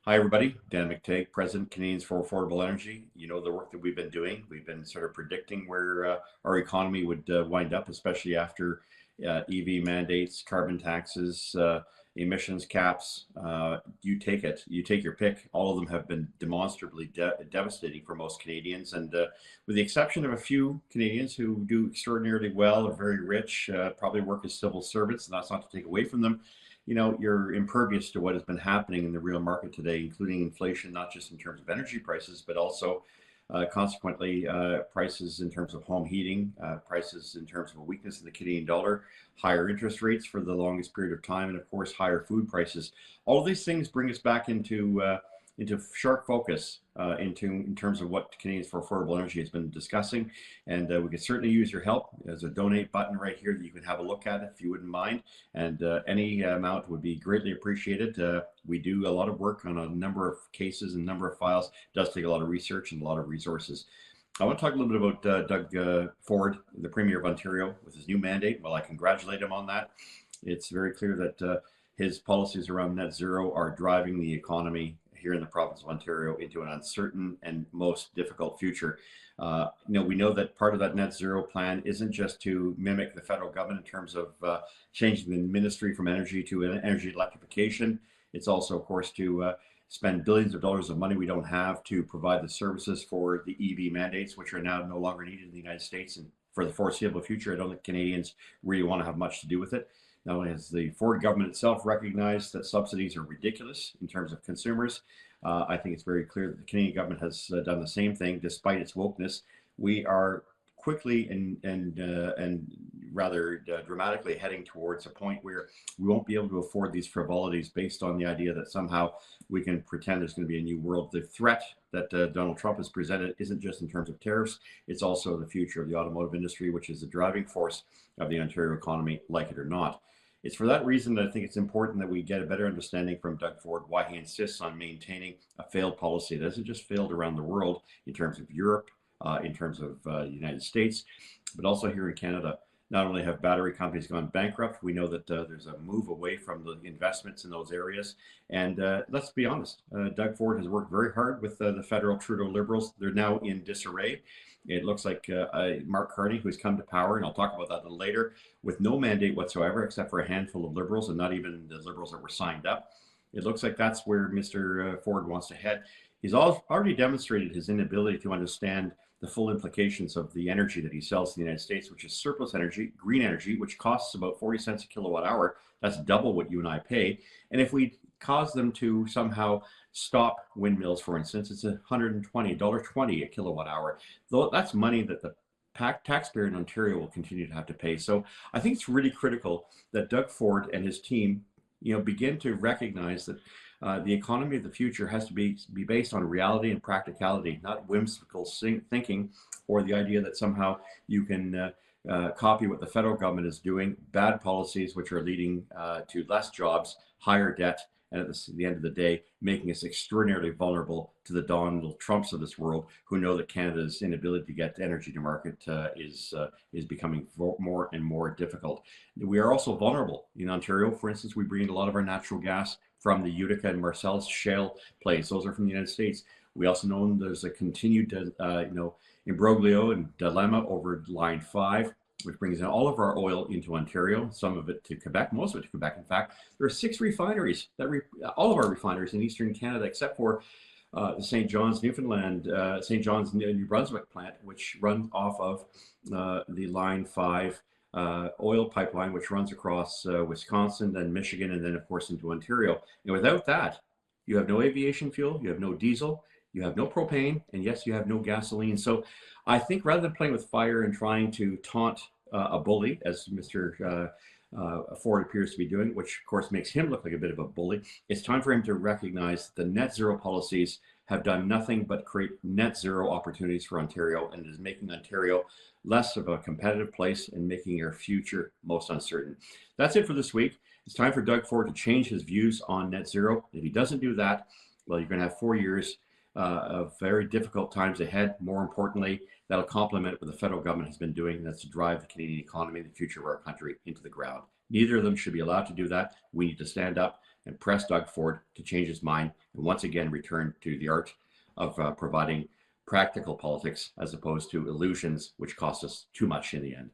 Hi, everybody. Dan McTeague, President, Canadians for Affordable Energy. You know the work that we've been doing. We've been sort of predicting where our economy would wind up, especially after EV mandates, carbon taxes, emissions caps. You take it, you take your pick. All of them have been demonstrably devastating for most Canadians. And with the exception of a few Canadians who do extraordinarily well, are very rich, probably work as civil servants, and that's not to take away from them. You're impervious to what has been happening in the real market today, including inflation, not just in terms of energy prices, but also consequently prices in terms of home heating, prices in terms of a weakness in the Canadian dollar, higher interest rates for the longest period of time, and of course, higher food prices. All of these things bring us back into sharp focus in terms of what Canadians for Affordable Energy has been discussing. And we could certainly use your help. There's a donate button right here that you can have a look at if you wouldn't mind. And any amount would be greatly appreciated. We do a lot of work on a number of cases and number of files. It does take a lot of research and a lot of resources. I want to talk a little bit about Doug Ford, the Premier of Ontario, with his new mandate. Well, I congratulate him on that. It's very clear that his policies around net zero are driving the economy here in the province of Ontario into an uncertain and most difficult future. We know that part of that net zero plan isn't just to mimic the federal government in terms of changing the ministry from energy to energy electrification. It's also, of course, to spend billions of dollars of money we don't have to provide the services for the EV mandates, which are now no longer needed in the United States. And for the foreseeable future, I don't think Canadians really want to have much to do with it. Not only has the Ford government itself recognized that subsidies are ridiculous in terms of consumers, I think it's very clear that the Canadian government has done the same thing despite its wokeness. We are quickly and rather dramatically heading towards a point where we won't be able to afford these frivolities based on the idea that somehow we can pretend there's going to be a new world. The threat that Donald Trump has presented isn't just in terms of tariffs, it's also the future of the automotive industry, which is the driving force of the Ontario economy, like it or not. It's for that reason that I think it's important that we get a better understanding from Doug Ford why he insists on maintaining a failed policy that hasn't just failed around the world in terms of Europe, in terms of the United States, but also here in Canada. Not only have battery companies gone bankrupt, we know that there's a move away from the investments in those areas. And let's be honest, Doug Ford has worked very hard with the federal Trudeau Liberals. They're now in disarray. It looks like Mark Carney, who's come to power, and I'll talk about that a little later, with no mandate whatsoever, except for a handful of Liberals, and not even the Liberals that were signed up. It looks like that's where Mr. Ford wants to head. He's already demonstrated his inability to understand the full implications of the energy that he sells to the United States, which is surplus energy, green energy, which costs about 40 cents a kilowatt hour. That's double what you and I pay. And if we cause them to somehow stop windmills, for instance, it's $120 a kilowatt hour. Though that's money that the taxpayer in Ontario will continue to have to pay. So I think it's really critical that Doug Ford and his team, begin to recognize that the economy of the future has to be based on reality and practicality, not whimsical thinking or the idea that somehow you can copy what the federal government is doing, bad policies which are leading to less jobs, higher debt, and at the end of the day, making us extraordinarily vulnerable to the Donald Trumps of this world, who know that Canada's inability to get energy to market is becoming more and more difficult. We are also vulnerable in Ontario. For instance, we bring in a lot of our natural gas from the Utica and Marcellus shale plays. Those are from the United States. We also know there's a continued, imbroglio and dilemma over Line 5, which brings in all of our oil into Ontario, some of it to Quebec, most of it to Quebec. In fact, there are 6 refineries, all of our refineries in Eastern Canada, except for the St. John's, Newfoundland, St. John's, New Brunswick plant, which run off of the Line 5 oil pipeline, which runs across Wisconsin, then Michigan, and then, of course, into Ontario. And without that, you have no aviation fuel, you have no diesel, you have no propane, and yes, you have no gasoline. So I think rather than playing with fire and trying to taunt a bully, as Mr. Ford appears to be doing, which of course makes him look like a bit of a bully, it's time for him to recognize that the net zero policies have done nothing but create net zero opportunities for Ontario, and is making Ontario less of a competitive place and making our future most uncertain. That's it for this week. It's time for Doug Ford to change his views on net zero. If he doesn't do that, well, you're going to have 4 years of very difficult times ahead. More importantly, that'll complement what the federal government has been doing, that's to drive the Canadian economy and the future of our country into the ground. Neither of them should be allowed to do that. We need to stand up and press Doug Ford to change his mind and once again return to the art of providing practical politics as opposed to illusions which cost us too much in the end.